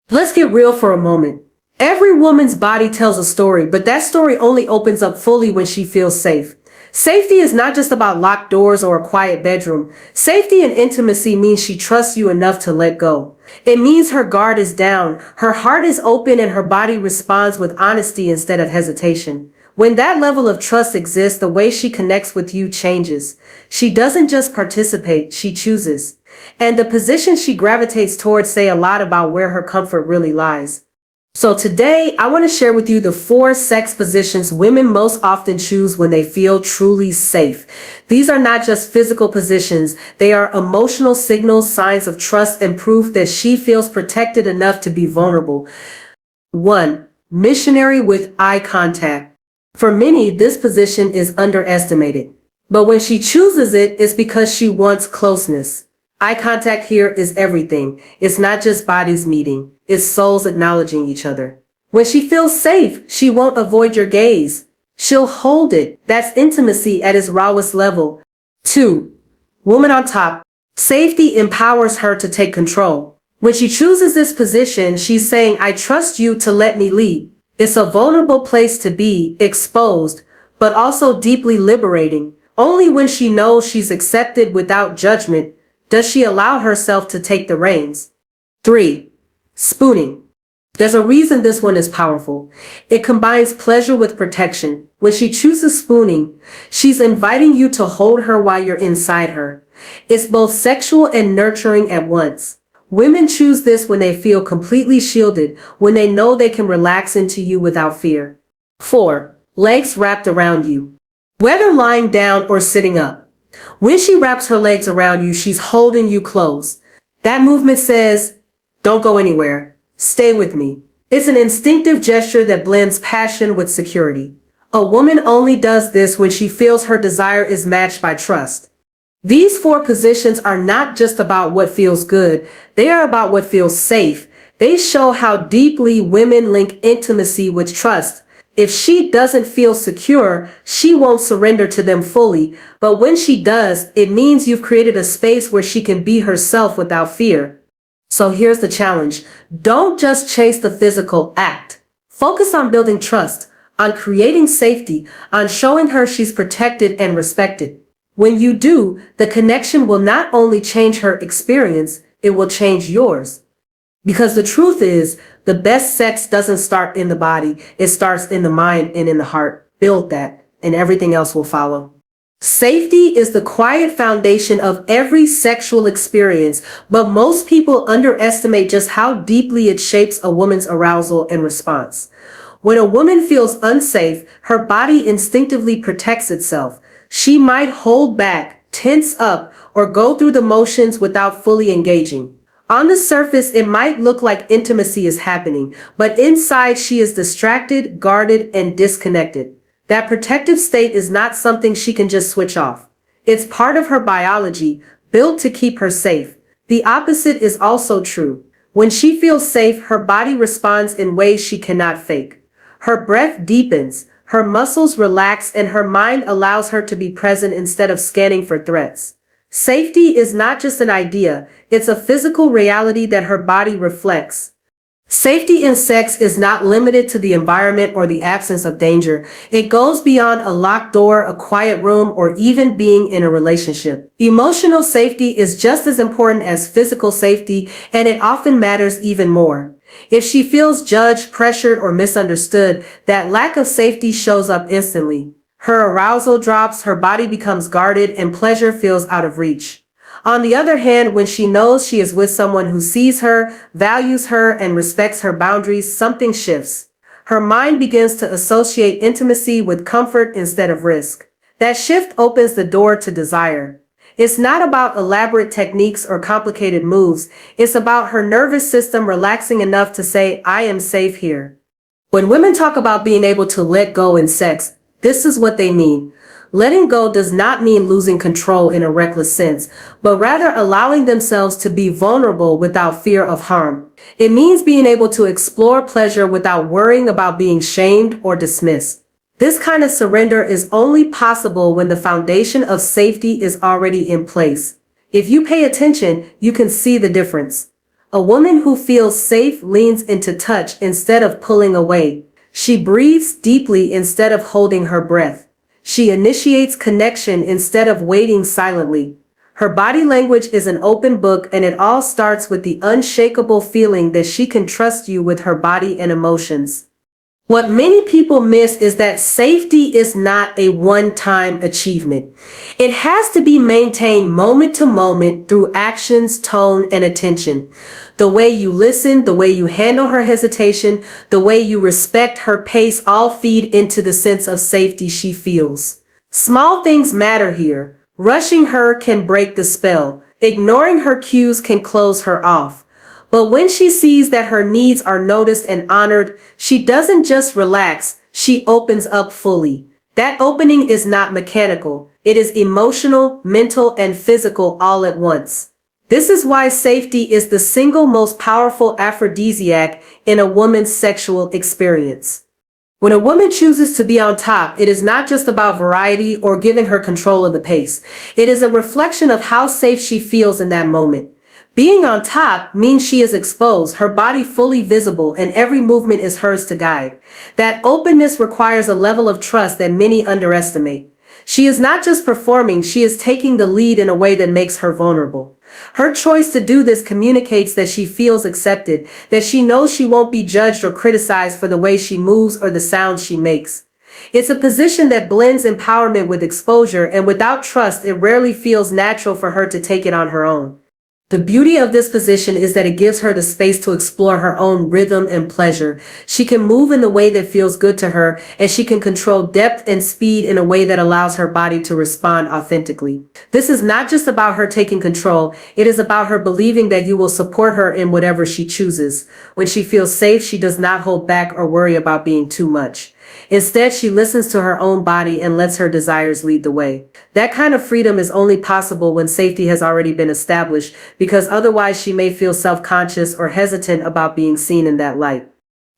Let's get real for a moment. Every woman's body tells a story, but that story only opens up fully when she feels safe. Safety is not just about locked doors or a quiet bedroom. Safety and intimacy means she trusts you enough to let go. It means her guard is down, her heart is open, and her body responds with honesty instead of hesitation. When that level of trust exists, the way she connects with you changes. She doesn't just participate, she chooses. And the position she gravitates towards say a lot about where her comfort really lies. So today, I want to share with you the 4 sex positions women most often choose when they feel truly safe. These are not just physical positions, they are emotional signals, signs of trust, and proof that she feels protected enough to be vulnerable. 1. Missionary with eye contact. For many, this position is underestimated. But when she chooses it, it's because she wants closeness. Eye contact here is everything. It's not just bodies meeting, it's souls acknowledging each other. When she feels safe, she won't avoid your gaze. She'll hold it. That's intimacy at its rawest level. 2. Woman on top. Safety empowers her to take control. When she chooses this position, she's saying, I trust you to let me lead. It's a vulnerable place to be, exposed, but also deeply liberating. Only when she knows she's accepted without judgment does she allow herself to take the reins. 3. Spooning. There's a reason this one is powerful. It combines pleasure with protection. When she chooses spooning, she's inviting you to hold her while you're inside her. It's both sexual and nurturing at once. Women choose this when they feel completely shielded, when they know they can relax into you without fear. 4. Legs wrapped around you. Whether lying down or sitting up. When she wraps her legs around you, she's holding you close. That movement says, don't go anywhere. Stay with me. It's an instinctive gesture that blends passion with security. A woman only does this when she feels her desire is matched by trust. These 4 positions are not just about what feels good. They are about what feels safe. They show how deeply women link intimacy with trust. If she doesn't feel secure, she won't surrender to them fully. But when she does, it means you've created a space where she can be herself without fear. So here's the challenge. Don't just chase the physical act. Focus on building trust, on creating safety, on showing her she's protected and respected. When you do, the connection will not only change her experience, it will change yours. Because the truth is, the best sex doesn't start in the body, it starts in the mind and in the heart. Build that, and everything else will follow. Safety is the quiet foundation of every sexual experience, but most people underestimate just how deeply it shapes a woman's arousal and response. When a woman feels unsafe, her body instinctively protects itself. She might hold back, tense up, or go through the motions without fully engaging. On the surface, it might look like intimacy is happening, but inside she is distracted, guarded, and disconnected. That protective state is not something she can just switch off. It's part of her biology, built to keep her safe. The opposite is also true. When she feels safe, her body responds in ways she cannot fake. Her breath deepens, her muscles relax, and her mind allows her to be present instead of scanning for threats. Safety is not just an idea, it's a physical reality that her body reflects. Safety in sex is not limited to the environment or the absence of danger. It goes beyond a locked door, a quiet room, or even being in a relationship. Emotional safety is just as important as physical safety, and it often matters even more. If she feels judged, pressured, or misunderstood, that lack of safety shows up instantly. Her arousal drops, her body becomes guarded, and pleasure feels out of reach. On the other hand, when she knows she is with someone who sees her, values her, and respects her boundaries, something shifts. Her mind begins to associate intimacy with comfort instead of risk. That shift opens the door to desire. It's not about elaborate techniques or complicated moves. It's about her nervous system relaxing enough to say, I am safe here. When women talk about being able to let go in sex, this is what they mean. Letting go does not mean losing control in a reckless sense, but rather allowing themselves to be vulnerable without fear of harm. It means being able to explore pleasure without worrying about being shamed or dismissed. This kind of surrender is only possible when the foundation of safety is already in place. If you pay attention, you can see the difference. A woman who feels safe leans into touch instead of pulling away. She breathes deeply instead of holding her breath. She initiates connection instead of waiting silently. Her body language is an open book, and it all starts with the unshakable feeling that she can trust you with her body and emotions. What many people miss is that safety is not a one-time achievement. It has to be maintained moment to moment through actions, tone, and attention. The way you listen, the way you handle her hesitation, the way you respect her pace all feed into the sense of safety she feels. Small things matter here. Rushing her can break the spell. Ignoring her cues can close her off. But when she sees that her needs are noticed and honored, she doesn't just relax, she opens up fully. That opening is not mechanical. It is emotional, mental, and physical all at once. This is why safety is the single most powerful aphrodisiac in a woman's sexual experience. When a woman chooses to be on top, it is not just about variety or giving her control of the pace. It is a reflection of how safe she feels in that moment. Being on top means she is exposed, her body fully visible, and every movement is hers to guide. That openness requires a level of trust that many underestimate. She is not just performing, she is taking the lead in a way that makes her vulnerable. Her choice to do this communicates that she feels accepted, that she knows she won't be judged or criticized for the way she moves or the sounds she makes. It's a position that blends empowerment with exposure, and without trust, it rarely feels natural for her to take it on her own. The beauty of this position is that it gives her the space to explore her own rhythm and pleasure. She can move in the way that feels good to her, and she can control depth and speed in a way that allows her body to respond authentically. This is not just about her taking control, it is about her believing that you will support her in whatever she chooses. When she feels safe, she does not hold back or worry about being too much. Instead, she listens to her own body and lets her desires lead the way. That kind of freedom is only possible when safety has already been established, because otherwise she may feel self-conscious or hesitant about being seen in that light.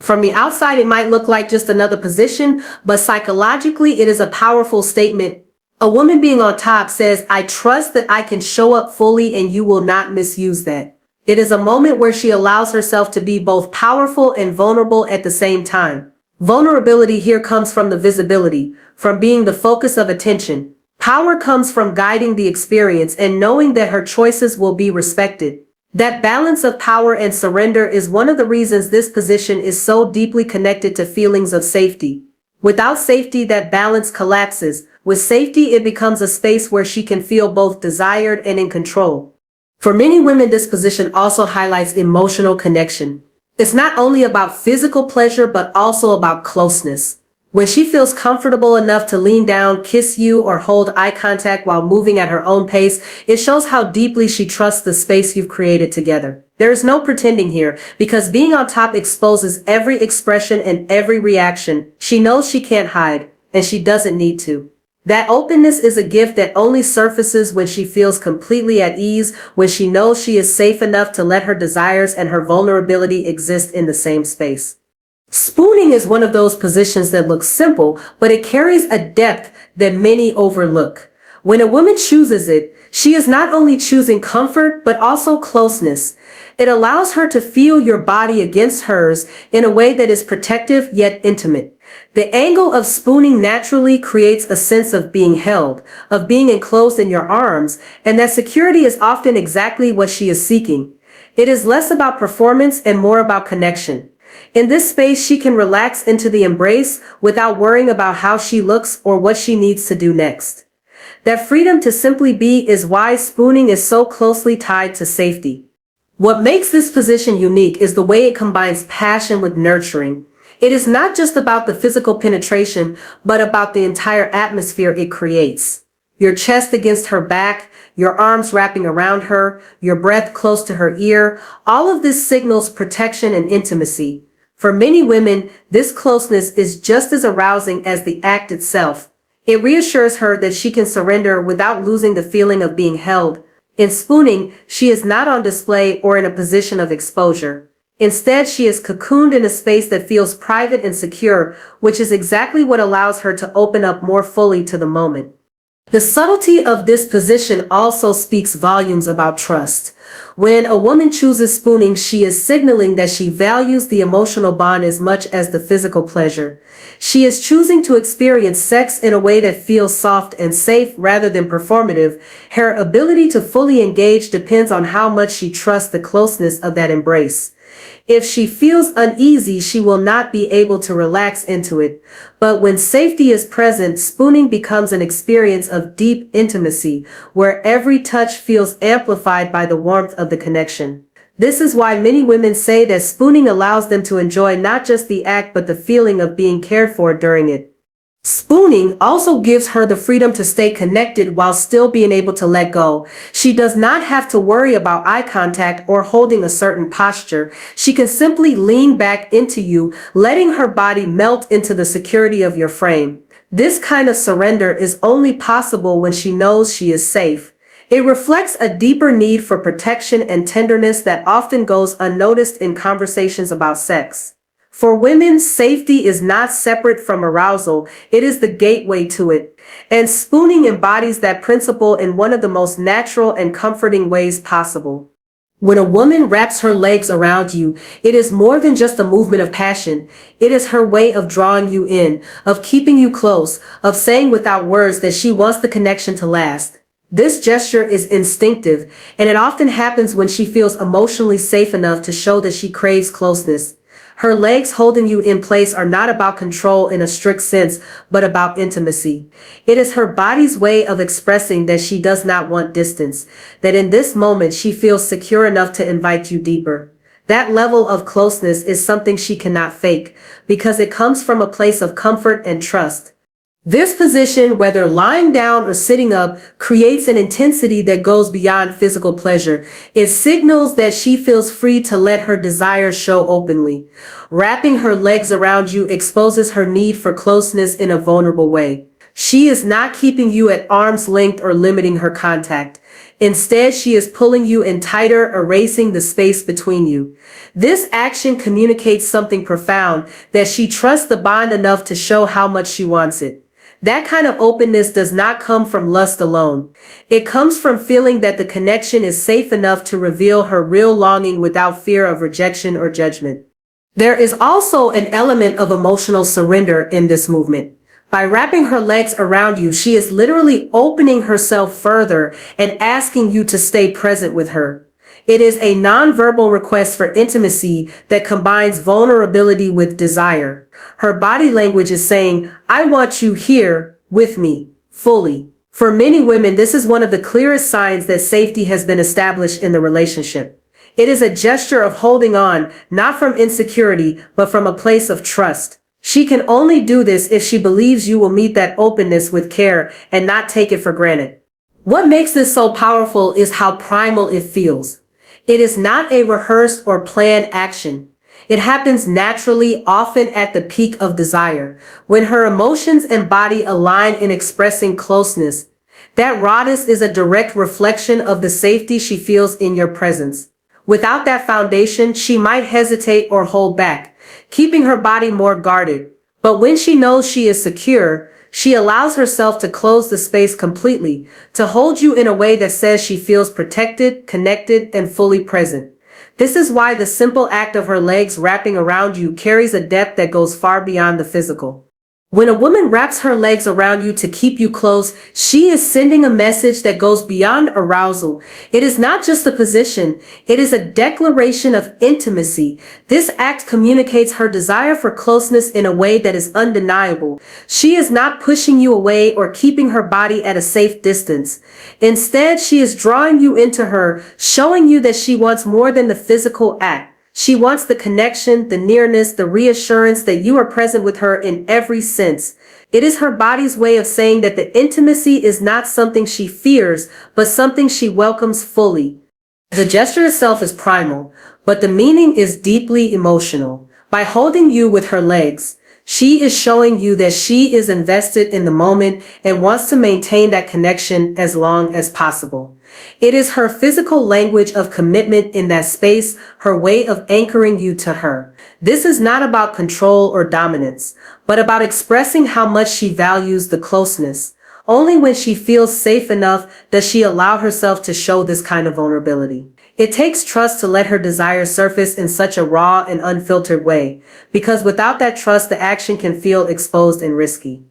From the outside, it might look like just another position, but psychologically, it is a powerful statement. A woman being on top says, "I trust that I can show up fully and you will not misuse that." It is a moment where she allows herself to be both powerful and vulnerable at the same time. Vulnerability here comes from the visibility, from being the focus of attention. Power comes from guiding the experience and knowing that her choices will be respected. That balance of power and surrender is one of the reasons this position is so deeply connected to feelings of safety. Without safety, that balance collapses. With safety, it becomes a space where she can feel both desired and in control. For many women, this position also highlights emotional connection. It's not only about physical pleasure, but also about closeness. When she feels comfortable enough to lean down, kiss you, or hold eye contact while moving at her own pace, it shows how deeply she trusts the space you've created together. There is no pretending here, because being on top exposes every expression and every reaction. She knows she can't hide, and she doesn't need to. That openness is a gift that only surfaces when she feels completely at ease, when she knows she is safe enough to let her desires and her vulnerability exist in the same space. Spooning is one of those positions that looks simple, but it carries a depth that many overlook. When a woman chooses it, she is not only choosing comfort, but also closeness. It allows her to feel your body against hers in a way that is protective yet intimate. The angle of spooning naturally creates a sense of being held, of being enclosed in your arms, and that security is often exactly what she is seeking. It is less about performance and more about connection. In this space, she can relax into the embrace without worrying about how she looks or what she needs to do next. That freedom to simply be is why spooning is so closely tied to safety. What makes this position unique is the way it combines passion with nurturing. It is not just about the physical penetration, but about the entire atmosphere it creates. Your chest against her back, your arms wrapping around her, your breath close to her ear, all of this signals protection and intimacy. For many women, this closeness is just as arousing as the act itself. It reassures her that she can surrender without losing the feeling of being held. In spooning, she is not on display or in a position of exposure. Instead, she is cocooned in a space that feels private and secure, which is exactly what allows her to open up more fully to the moment. The subtlety of this position also speaks volumes about trust. When a woman chooses spooning, she is signaling that she values the emotional bond as much as the physical pleasure. She is choosing to experience sex in a way that feels soft and safe rather than performative. Her ability to fully engage depends on how much she trusts the closeness of that embrace. If she feels uneasy, she will not be able to relax into it. But when safety is present, spooning becomes an experience of deep intimacy, where every touch feels amplified by the warmth of the connection. This is why many women say that spooning allows them to enjoy not just the act but the feeling of being cared for during it. Spooning also gives her the freedom to stay connected while still being able to let go. She does not have to worry about eye contact or holding a certain posture. She can simply lean back into you, letting her body melt into the security of your frame. This kind of surrender is only possible when she knows she is safe. It reflects a deeper need for protection and tenderness that often goes unnoticed in conversations about sex. For women, safety is not separate from arousal, it is the gateway to it. And spooning embodies that principle in one of the most natural and comforting ways possible. When a woman wraps her legs around you, it is more than just a movement of passion. It is her way of drawing you in, of keeping you close, of saying without words that she wants the connection to last. This gesture is instinctive, and it often happens when she feels emotionally safe enough to show that she craves closeness. Her legs holding you in place are not about control in a strict sense, but about intimacy. It is her body's way of expressing that she does not want distance, that in this moment she feels secure enough to invite you deeper. That level of closeness is something she cannot fake, because it comes from a place of comfort and trust. This position, whether lying down or sitting up, creates an intensity that goes beyond physical pleasure. It signals that she feels free to let her desires show openly. Wrapping her legs around you exposes her need for closeness in a vulnerable way. She is not keeping you at arm's length or limiting her contact. Instead, she is pulling you in tighter, erasing the space between you. This action communicates something profound, that she trusts the bond enough to show how much she wants it. That kind of openness does not come from lust alone. It comes from feeling that the connection is safe enough to reveal her real longing without fear of rejection or judgment. There is also an element of emotional surrender in this movement. By wrapping her legs around you, she is literally opening herself further and asking you to stay present with her. It is a nonverbal request for intimacy that combines vulnerability with desire. Her body language is saying, I want you here with me, fully. For many women, this is one of the clearest signs that safety has been established in the relationship. It is a gesture of holding on, not from insecurity, but from a place of trust. She can only do this if she believes you will meet that openness with care and not take it for granted. What makes this so powerful is how primal it feels. It is not a rehearsed or planned action. It happens naturally, often at the peak of desire, when her emotions and body align in expressing closeness. That rawness is a direct reflection of the safety she feels in your presence. Without that foundation, she might hesitate or hold back, keeping her body more guarded. But when she knows she is secure, she allows herself to close the space completely, to hold you in a way that says she feels protected, connected, and fully present. This is why the simple act of her legs wrapping around you carries a depth that goes far beyond the physical. When a woman wraps her legs around you to keep you close, she is sending a message that goes beyond arousal. It is not just a position, it is a declaration of intimacy. This act communicates her desire for closeness in a way that is undeniable. She is not pushing you away or keeping her body at a safe distance. Instead, she is drawing you into her, showing you that she wants more than the physical act. She wants the connection, the nearness, the reassurance that you are present with her in every sense. It is her body's way of saying that the intimacy is not something she fears, but something she welcomes fully. The gesture itself is primal, but the meaning is deeply emotional. By holding you with her legs, she is showing you that she is invested in the moment and wants to maintain that connection as long as possible. It is her physical language of commitment in that space, her way of anchoring you to her. This is not about control or dominance, but about expressing how much she values the closeness. Only when she feels safe enough does she allow herself to show this kind of vulnerability. It takes trust to let her desires surface in such a raw and unfiltered way, because without that trust, the action can feel exposed and risky.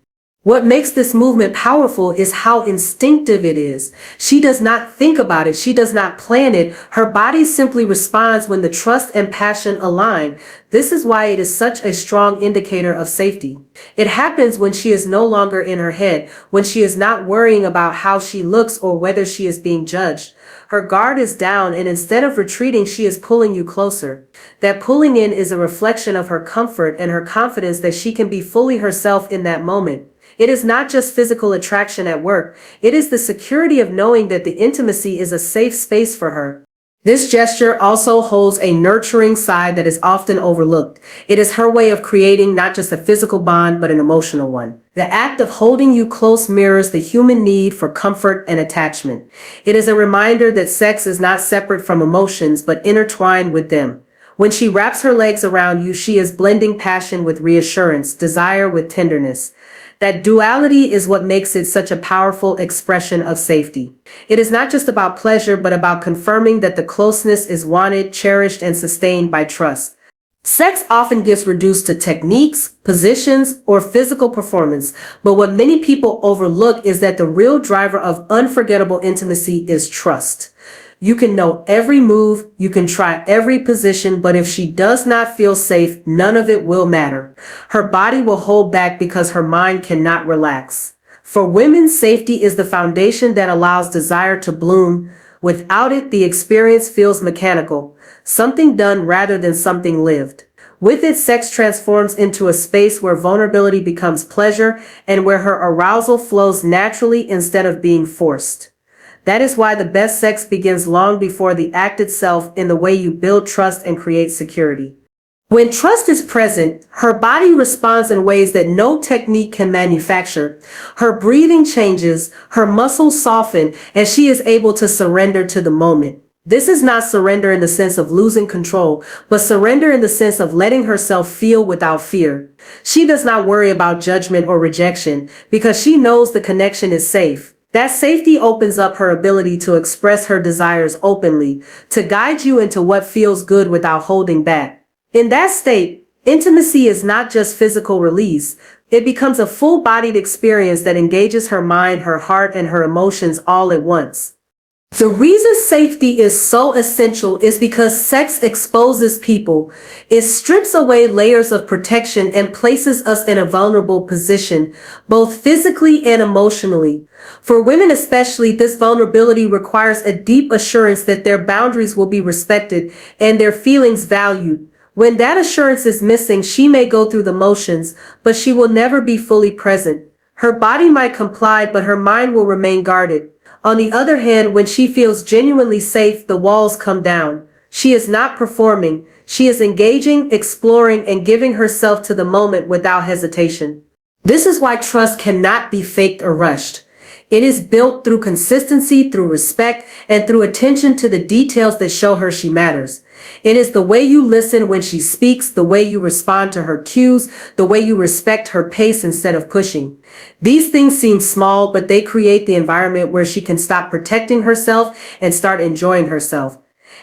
What makes this movement powerful is how instinctive it is. She does not think about it. She does not plan it. Her body simply responds when the trust and passion align. This is why it is such a strong indicator of safety. It happens when she is no longer in her head, when she is not worrying about how she looks or whether she is being judged. Her guard is down, and instead of retreating, she is pulling you closer. That pulling in is a reflection of her comfort and her confidence that she can be fully herself in that moment. It is not just physical attraction at work. It is the security of knowing that the intimacy is a safe space for her. This gesture also holds a nurturing side that is often overlooked. It is her way of creating not just a physical bond, but an emotional one. The act of holding you close mirrors the human need for comfort and attachment. It is a reminder that sex is not separate from emotions, but intertwined with them. When she wraps her legs around you, she is blending passion with reassurance, desire with tenderness. That duality is what makes it such a powerful expression of safety. It is not just about pleasure, but about confirming that the closeness is wanted, cherished, and sustained by trust. Sex often gets reduced to techniques, positions, or physical performance, but what many people overlook is that the real driver of unforgettable intimacy is trust. You can know every move, you can try every position, but if she does not feel safe, none of it will matter. Her body will hold back because her mind cannot relax. For women, safety is the foundation that allows desire to bloom. Without it, the experience feels mechanical, something done rather than something lived. With it, sex transforms into a space where vulnerability becomes pleasure and where her arousal flows naturally instead of being forced. That is why the best sex begins long before the act itself, in the way you build trust and create security. When trust is present, her body responds in ways that no technique can manufacture. Her breathing changes, her muscles soften, and she is able to surrender to the moment. This is not surrender in the sense of losing control, but surrender in the sense of letting herself feel without fear. She does not worry about judgment or rejection because she knows the connection is safe. That safety opens up her ability to express her desires openly, to guide you into what feels good without holding back. In that state, intimacy is not just physical release. It becomes a full-bodied experience that engages her mind, her heart, and her emotions all at once. The reason safety is so essential is because sex exposes people. It strips away layers of protection and places us in a vulnerable position, both physically and emotionally. For women especially, this vulnerability requires a deep assurance that their boundaries will be respected and their feelings valued. When that assurance is missing, she may go through the motions, but she will never be fully present. Her body might comply, but her mind will remain guarded. On the other hand, when she feels genuinely safe, the walls come down. She is not performing. She is engaging, exploring, and giving herself to the moment without hesitation. This is why trust cannot be faked or rushed. It is built through consistency, through respect, and through attention to the details that show her she matters. It is the way you listen when she speaks, the way you respond to her cues, the way you respect her pace instead of pushing. These things seem small, but they create the environment where she can stop protecting herself and start enjoying herself.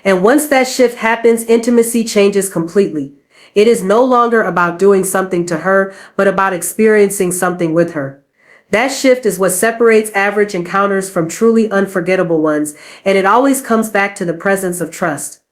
And once that shift happens, intimacy changes completely. It is no longer about doing something to her, but about experiencing something with her. That shift is what separates average encounters from truly unforgettable ones, and it always comes back to the presence of trust.